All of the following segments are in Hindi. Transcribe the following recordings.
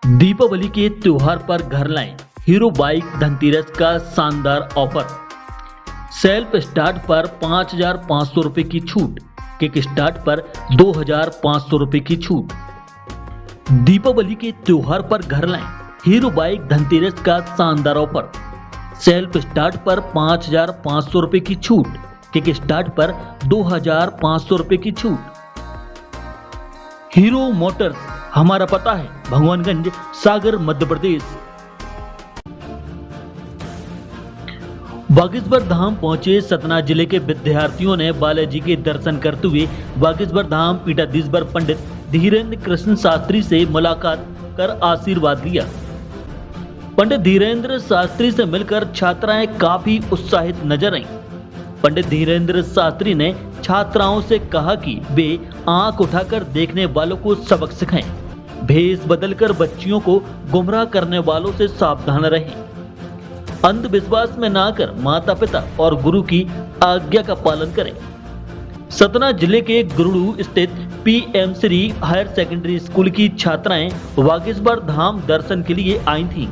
दीपावली के त्योहार पर घर लाएं हीरो बाइक धनतेरस का शानदार ऑफर। सेल्फ स्टार्ट पर 5,500 रुपए की छूट, किक स्टार्ट पर 2,500 रुपए की छूट। दीपावली के त्योहार पर घर लाएं हीरो बाइक धनतेरस का शानदार ऑफर। सेल्फ स्टार्ट पर 5,500 रुपए की छूट, किक स्टार्ट पर 2,500 रुपए की छूट। हीरो मोटर्स, हमारा पता है भगवानगंज, सागर, मध्य प्रदेश। बागेश्वर धाम पहुंचे सतना जिले के विद्यार्थियों ने बालाजी के दर्शन करते हुए बागेश्वर धाम पीठाधीश्वर पंडित धीरेन्द्र कृष्ण शास्त्री से मुलाकात कर आशीर्वाद लिया। पंडित धीरेन्द्र शास्त्री से मिलकर छात्राएं काफी उत्साहित नजर आईं। पंडित धीरेन्द्र शास्त्री ने छात्राओं से कहा कि वे आंख उठाकर देखने वालों को सबक सिखाएं, भेष बदलकर बच्चियों को गुमराह करने वालों से सावधान रहें, अंधविश्वास में ना आकर माता पिता और गुरु की आज्ञा का पालन करें। सतना जिले के गुरुड़ू स्थित PM Shri higher secondary school की छात्राएं बागेश्वर धाम दर्शन के लिए आई थीं।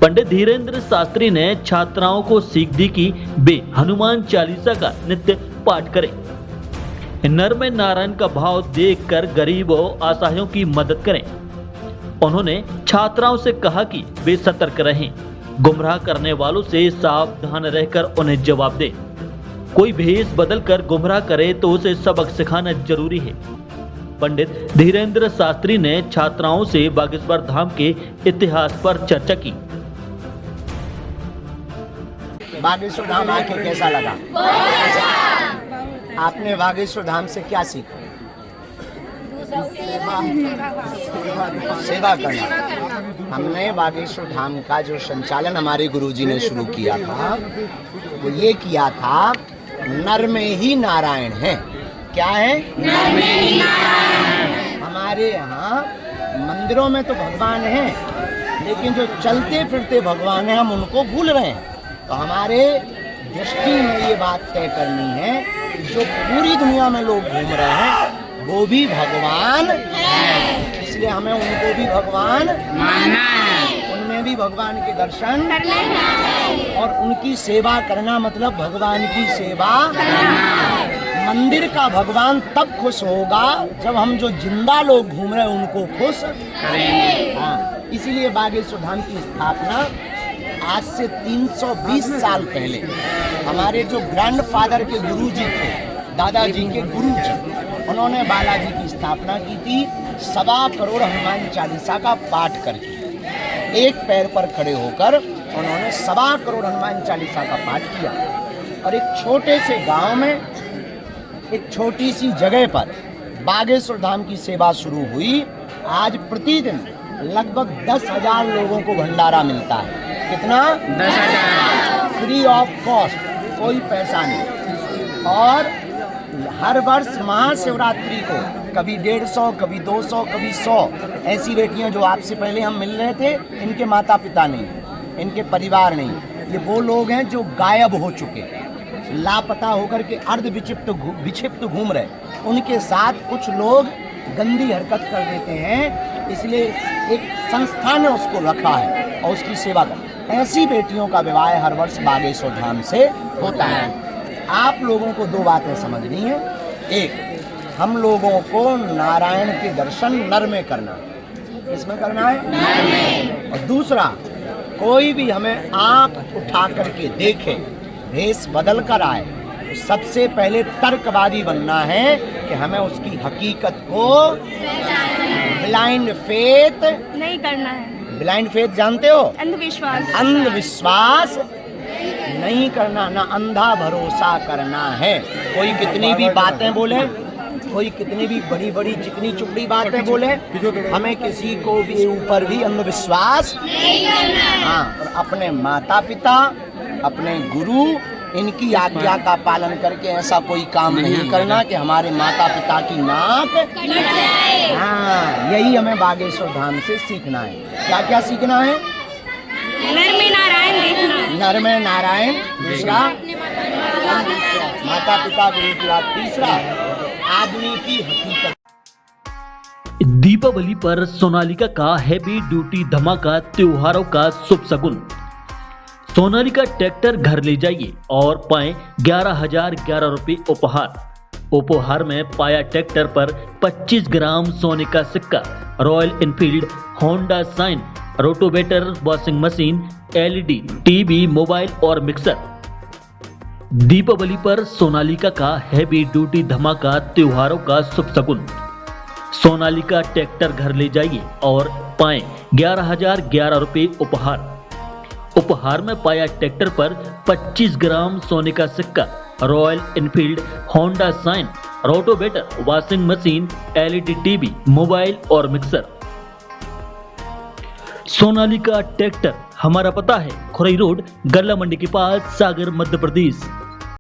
पंडित धीरेन्द्र शास्त्री ने छात्राओं को सीख दी कि वे हनुमान चालीसा का नित्य पाठ करें, नर में नारायण का भाव देखकर गरीबों असहायों की मदद करें। उन्होंने छात्राओं से कहा कि वे सतर्क रहें, गुमराह करने वालों से सावधान रहकर उन्हें जवाब दें। कोई भेष बदलकर गुमराह करे तो उसे सबक सिखाना जरूरी है। पंडित धीरेन्द्र शास्त्री ने छात्राओं से बागेश्वर धाम के इतिहास पर चर्चा की। बागेश्वर धाम आके कैसा लगा? आपने बागेश्वर धाम से क्या सीखा? सेवा करना। हमने बागेश्वर धाम का जो संचालन हमारे गुरुजी ने शुरू किया था वो ये किया था, नर में ही नारायण है। क्या है? नर में ही नारायण। हमारे यहाँ मंदिरों में तो भगवान हैं, लेकिन जो चलते फिरते भगवान हैं हम उनको भूल रहे हैं। तो हमारे दृष्टि में ये बात तय करनी है कि जो पूरी दुनिया में लोग घूम रहे हैं वो भी भगवान हैं, इसलिए हमें उनको भी भगवान मानना है, उनमें भी भगवान के दर्शन करना और उनकी सेवा करना, मतलब भगवान की सेवा करना। मंदिर का भगवान तब खुश होगा जब हम जो जिंदा लोग घूम रहे हैं उनको खुश करेंगे। हाँ, इसीलिए बागेश्वर धाम की स्थापना आज से 320 साल पहले हमारे जो ग्रैंडफादर के गुरुजी थे, दादाजी के गुरुजी, उन्होंने बालाजी की स्थापना की थी 1.25 करोड़ हनुमान चालीसा का पाठ करके। एक पैर पर खड़े होकर उन्होंने 1.25 करोड़ हनुमान चालीसा का पाठ किया और एक छोटे से गांव में, एक छोटी सी जगह पर बागेश्वर धाम की सेवा शुरू हुई। आज प्रतिदिन लगभग 10,000 लोगों को भंडारा मिलता है। कितना? 10,000। फ्री ऑफ कॉस्ट, कोई पैसा नहीं। और हर वर्ष महाशिवरात्रि को कभी 150, कभी 200, कभी 100 ऐसी बेटियां जो आपसे पहले हम मिल रहे थे, इनके माता पिता नहीं, इनके परिवार नहीं, ये वो लोग हैं जो गायब हो चुके, लापता होकर के अर्ध विक्षिप्त घूम रहे। उनके साथ कुछ लोग गंदी हरकत कर देते हैं, इसलिए एक संस्था ने उसको रखा है और उसकी सेवा कर। ऐसी बेटियों का विवाह हर वर्ष बागेश्वर धाम से होता है। आप लोगों को 2 बातें समझनी है। एक, हम लोगों को नारायण के दर्शन नर में करना, किसमें करना है? नर में। और दूसरा, कोई भी हमें आंख उठा करके देखे, भेष बदल कर आए, तो सबसे पहले तर्कवादी बनना है कि हमें उसकी हकीकत को ब्लाइंड फेथ नहीं करना है। ब्लाइंड फेथ जानते हो? अंधविश्वास। अंधविश्वास नहीं करना, ना अंधा भरोसा करना है। कोई कितनी भी बातें बोले, कोई कितनी भी बड़ी बड़ी चिकनी चुपड़ी बातें बोले, हमें किसी को भी ऊपर भी अंधविश्वास नहीं करना। हाँ, और अपने माता पिता, अपने गुरु, इनकी आज्ञा का पालन करके ऐसा कोई काम नहीं करना कि हमारे माता पिता की नाक कट जाए। हाँ, यही हमें बागेश्वर धाम से सीखना है। क्या क्या सीखना है? नर में नारायण देखना। नर में नारायण। दूसरा, माता पिता, गुरु की बात। तीसरा, आदमी की हकीकत। दीपावली पर सोनालिका का हैवी ड्यूटी धमाका, त्योहारों का शुभ शगुन। सोनालिका ट्रैक्टर घर ले जाइए और पाएं 11,011 रुपए उपहार। उपहार में पाया ट्रैक्टर पर 25 ग्राम सोने का सिक्का, Royal Enfield, Honda Shine, rotavator, washing machine, LED TV, mobile और मिक्सर। दीपावली पर सोनालिका का हैवी ड्यूटी धमाका, त्योहारों का शुभ शगुन। सोनालिका ट्रैक्टर घर ले जाइए और पाएं 11,011 रुपए उपहार। उपहार में पाया ट्रैक्टर पर 25 ग्राम सोने का सिक्का, Royal Enfield, Honda Shine, rotavator, washing machine, LED TV, mobile और मिक्सर। सोनालिका ट्रैक्टर, हमारा पता है खुरई रोड, गल्ला मंडी के पास, सागर, मध्य प्रदेश।